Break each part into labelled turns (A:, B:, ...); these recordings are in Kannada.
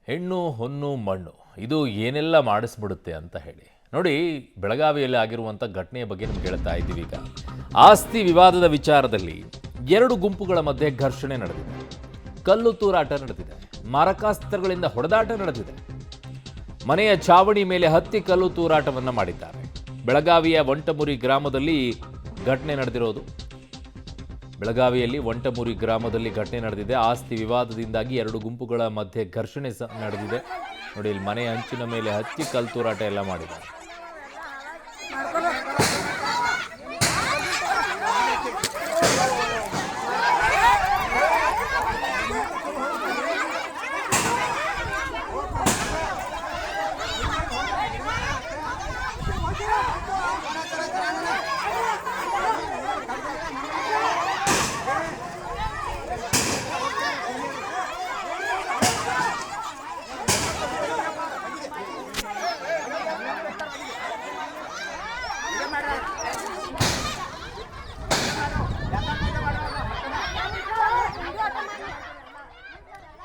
A: ಹೆಣ್ಣು ಹೊನ್ನು ಮಣ್ಣು ಇದು ಏನೆಲ್ಲ ಮಾಡಿಸ್ಬಿಡುತ್ತೆ ಅಂತ ಹೇಳಿ ನೋಡಿ. ಬೆಳಗಾವಿಯಲ್ಲಿ ಆಗಿರುವಂಥ ಘಟನೆಯ ಬಗ್ಗೆ ನಿಮ್ಗೆ ಹೇಳ್ತಾ ಇದ್ದೀವಿ. ಈಗ ಆಸ್ತಿ ವಿವಾದದ ವಿಚಾರದಲ್ಲಿ ಎರಡು ಗುಂಪುಗಳ ಮಧ್ಯೆ ಘರ್ಷಣೆ ನಡೆದಿದೆ, ಕಲ್ಲು ತೂರಾಟ ನಡೆದಿದೆ, ಮಾರಕಾಸ್ತ್ರಗಳಿಂದ ಹೊಡೆದಾಟ ನಡೆದಿದೆ. ಮನೆಯ ಚಾವಣಿ ಮೇಲೆ ಹತ್ತಿ ಕಲ್ಲು ತೂರಾಟವನ್ನು ಮಾಡಿದ್ದಾರೆ. ಬೆಳಗಾವಿಯ ವಂಟಮುರಿ ಗ್ರಾಮದಲ್ಲಿ ಘಟನೆ ನಡೆದಿರೋದು. ಬೆಳಗಾವಿಯಲ್ಲಿ ವಂಟಮುರಿ ಗ್ರಾಮದಲ್ಲಿ ಘಟನೆ ನಡೆದಿದೆ. ಆಸ್ತಿ ವಿವಾದದಿಂದಾಗಿ ಎರಡು ಗುಂಪುಗಳ ಮಧ್ಯೆ ಘರ್ಷಣೆ ನಡೆದಿದೆ. ನೋಡಿ, ಇಲ್ಲಿ ಮನೆಯ ಹಂಚಿನ ಮೇಲೆ ಹತ್ತಿ ಕಲ್ಲು ತೂರಾಟ ಎಲ್ಲ ಮಾಡಿದ್ದಾರೆ.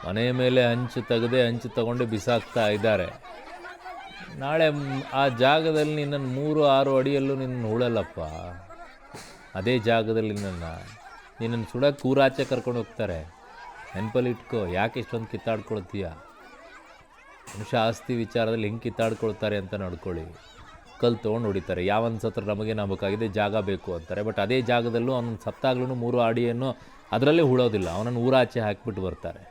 A: ಮನೆಯ ಮೇಲೆ ಹಂಚು ತೆಗೆದೇ ಹಂಚು ತಗೊಂಡು ಬಿಸಾಕ್ತಾ ಇದ್ದಾರೆ. ನಾಳೆ ಆ ಜಾಗದಲ್ಲಿ ನಿನ್ನನ್ನು 3-6 ಅಡಿಯಲ್ಲೂ ನಿನ್ನ ಉಳಲ್ಲಪ್ಪ. ಅದೇ ಜಾಗದಲ್ಲಿ ನಿನ್ನನ್ನು ಸುಡಕ್ಕೆ ಊರಾಚೆ ಕರ್ಕೊಂಡು ಹೋಗ್ತಾರೆ. ನೆನಪಲ್ಲಿ ಇಟ್ಕೋ, ಯಾಕೆ ಇಷ್ಟೊಂದು ಕಿತ್ತಾಡ್ಕೊಳ್ತೀಯ? ಮನುಷ್ಯ ಆಸ್ತಿ ವಿಚಾರದಲ್ಲಿ ಹೆಂಗೆ ಕಿತ್ತಾಡ್ಕೊಳ್ತಾರೆ ಅಂತ ನೋಡ್ಕೊಳ್ಳಿ. ಕಲ್ಲು ತೊಗೊಂಡು ಹೊಡಿತಾರೆ. ಯಾವನ್ ಸತ್ರ ನಮಗೆ ನಂಬಕ್ಕಾಗಿದೆ, ಜಾಗ ಬೇಕು ಅಂತಾರೆ. ಬಟ್ ಅದೇ ಜಾಗದಲ್ಲೂ ಅವನ ಸತ್ತಾಗ್ಲೂ 3 ಅಡಿಯನ್ನು ಅದರಲ್ಲೇ ಉಳೋದಿಲ್ಲ. ಅವನನ್ನು ಊರಾಚೆ ಹಾಕಿಬಿಟ್ಟು ಬರ್ತಾರೆ.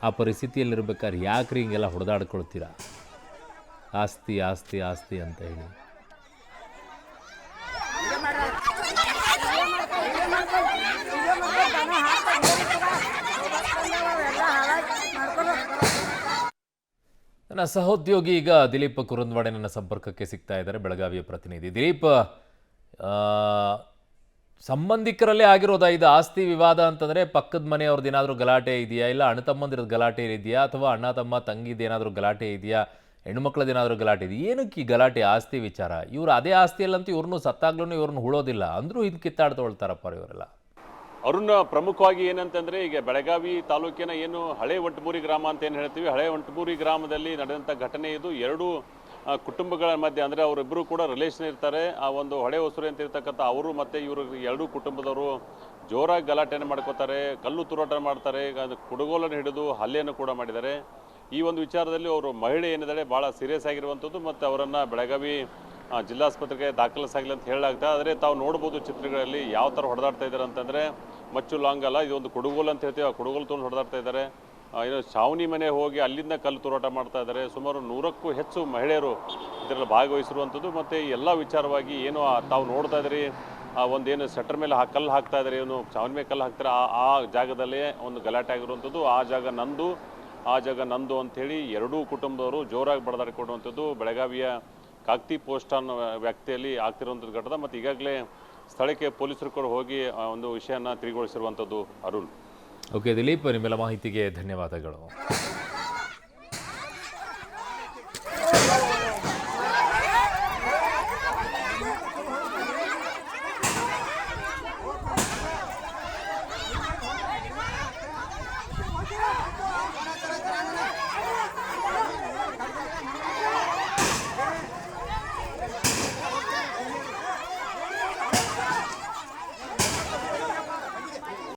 A: ಆ ಪರಿಸ್ಥಿತಿಯಲ್ಲಿರ್ಬೇಕಾದ್ರೆ ಯಾಕ್ರಿ ಹಿಂಗೆಲ್ಲ ಹೊಡೆದಾಡ್ಕೊಳ್ತೀರಾ? ಆಸ್ತಿ ಆಸ್ತಿ ಆಸ್ತಿ ಅಂತ ಹೇಳಿ. ನನ್ನ ಸಹೋದ್ಯೋಗಿ ಈಗ ದಿಲೀಪ್ ಕುರುಂದ್ವಾಡೆ ನನ್ನ ಸಂಪರ್ಕಕ್ಕೆ ಸಿಗ್ತಾ ಇದ್ದಾರೆ, ಬೆಳಗಾವಿಯ ಪ್ರತಿನಿಧಿ. ದಿಲೀಪ್, ಸಂಬಂಧಿಕರಲ್ಲೇ ಆಗಿರೋದಾ ಇದು ಆಸ್ತಿ ವಿವಾದ ಅಂತಂದರೆ? ಪಕ್ಕದ ಮನೆಯವ್ರದ್ದು ಏನಾದರೂ ಗಲಾಟೆ ಇದೆಯಾ, ಇಲ್ಲ ಅಣ್ಣ ತಮ್ಮಂದಿರದ್ದು ಗಲಾಟೆ ಇದೆಯಾ, ಅಥವಾ ಅಣ್ಣ ತಮ್ಮ ತಂಗಿದ್ದು ಏನಾದರೂ ಗಲಾಟೆ ಇದೆಯಾ, ಹೆಣ್ಮಕ್ಳದ್ದು ಏನಾದರೂ ಗಲಾಟೆ ಇದೆಯಾ? ಏನಕ್ಕೆ ಈ ಗಲಾಟೆ ಆಸ್ತಿ ವಿಚಾರ? ಇವರು ಅದೇ ಆಸ್ತಿಯಲ್ಲಂತೂ ಇವ್ರನ್ನೂ ಸತ್ತಾಗ್ಲೂ ಇವ್ರನ್ನ ಉಳೋದಿಲ್ಲ ಅಂದರೂ ಇದು ಕಿತ್ತಾಡ್ತೊಳ್ತಾರಪ್ಪ ಇವರೆಲ್ಲ.
B: ಅರುಣ್, ಪ್ರಮುಖವಾಗಿ ಏನಂತಂದರೆ ಈಗ ಬೆಳಗಾವಿ ತಾಲೂಕಿನ ಏನು ಹಳೆ ವಂಟಮೂರಿ ಗ್ರಾಮ ಅಂತ ಏನು ಹೇಳ್ತೀವಿ, ಹಳೆ ವಂಟಮೂರಿ ಗ್ರಾಮದಲ್ಲಿ ನಡೆದಂಥ ಘಟನೆ ಇದು. ಎರಡು ಕುಟುಂಬಗಳ ಮಧ್ಯೆ, ಅಂದರೆ ಅವರಿಬ್ಬರು ಕೂಡ ರಿಲೇಷನ್ ಇರ್ತಾರೆ. ಆ ಒಂದು ಹಳೆ ಹೊಸರು ಅಂತ ಇರ್ತಕ್ಕಂಥ ಅವರು ಮತ್ತು ಇವರು ಎರಡೂ ಕುಟುಂಬದವರು ಜೋರಾಗಿ ಗಲಾಟೆಯನ್ನು ಮಾಡ್ಕೋತಾರೆ, ಕಲ್ಲು ತೂರಾಟ ಮಾಡ್ತಾರೆ, ಕುಡುಗೋಲನ್ನು ಹಿಡಿದು ಹಲ್ಲೆಯನ್ನು ಕೂಡ ಮಾಡಿದ್ದಾರೆ. ಈ ಒಂದು ವಿಚಾರದಲ್ಲಿ ಅವರು ಮಹಿಳೆ ಏನಿದ್ದಾರೆ ಭಾಳ ಸೀರಿಯಸ್ ಆಗಿರುವಂಥದ್ದು, ಮತ್ತು ಅವರನ್ನು ಬೆಳಗಾವಿ ಜಿಲ್ಲಾಸ್ಪತ್ರೆಗೆ ದಾಖಲಿಸಾಗಲಿ ಅಂತ ಹೇಳಲಾಗ್ತದೆ. ಆದರೆ ತಾವು ನೋಡ್ಬೋದು ಚಿತ್ರಗಳಲ್ಲಿ ಯಾವ ಥರ ಹೊಡೆದಾಡ್ತಾ ಇದ್ದಾರೆ ಅಂತಂದರೆ, ಮಚ್ಚು ಲಾಂಗ್ ಅಲ್ಲ, ಇದೊಂದು ಕುಡುಗೋಲು ಅಂತ ಹೇಳ್ತೀವಿ, ಆ ಕುಡುಗೋಲು ತೊಗೊಂಡು ಹೊಡೆದಾಡ್ತಾ ಇದ್ದಾರೆ. ಏನು ಚಾವಣಿ ಮನೆ ಹೋಗಿ ಅಲ್ಲಿಂದ ಕಲ್ಲು ತೂರಾಟ ಮಾಡ್ತಾ ಇದ್ದಾರೆ. ಸುಮಾರು 100ಕ್ಕೂ ಹೆಚ್ಚು ಮಹಿಳೆಯರು ಇದರಲ್ಲಿ ಭಾಗವಹಿಸಿರುವಂಥದ್ದು. ಮತ್ತು ಎಲ್ಲ ವಿಚಾರವಾಗಿ ಏನು ತಾವು ನೋಡ್ತಾ ಇದ್ದೀರಿ, ಒಂದೇನು ಸೆಟರ್ ಮೇಲೆ ಕಲ್ಲು ಹಾಕ್ತಾ ಇದ್ದಾರೆ, ಏನು ಚಾವಣಿ ಮೇಲೆ ಕಲ್ಲು ಹಾಕ್ತಾರೆ, ಆ ಜಾಗದಲ್ಲೇ ಒಂದು ಗಲಾಟೆ ಆಗಿರುವಂಥದ್ದು. ಆ ಜಾಗ ನಂದು ಅಂಥೇಳಿ ಎರಡೂ ಕುಟುಂಬದವರು ಜೋರಾಗಿ ಬಡದಾಡಿಕೊಡುವಂಥದ್ದು ಬೆಳಗಾವಿಯ ಕಾಗ್ತಿ ಪೋಸ್ಟ್ ಅನ್ನೋ ವ್ಯಾಪ್ತಿಯಲ್ಲಿ ಆಗ್ತಿರುವಂಥದ್ದು ಘಟನೆ. ಮತ್ತು ಈಗಾಗಲೇ ಸ್ಥಳಕ್ಕೆ ಪೊಲೀಸರು ಕೂಡ ಹೋಗಿ ಒಂದು ವಿಷಯನ ತಿಳಿಗೊಳಿಸಿರುವಂಥದ್ದು. ಅರುಣ್.
A: ಓಕೆ ದಿಲೀಪ್, ನಿಮ್ಮೆಲ್ಲ ಮಾಹಿತಿಗೆ ಧನ್ಯವಾದಗಳು.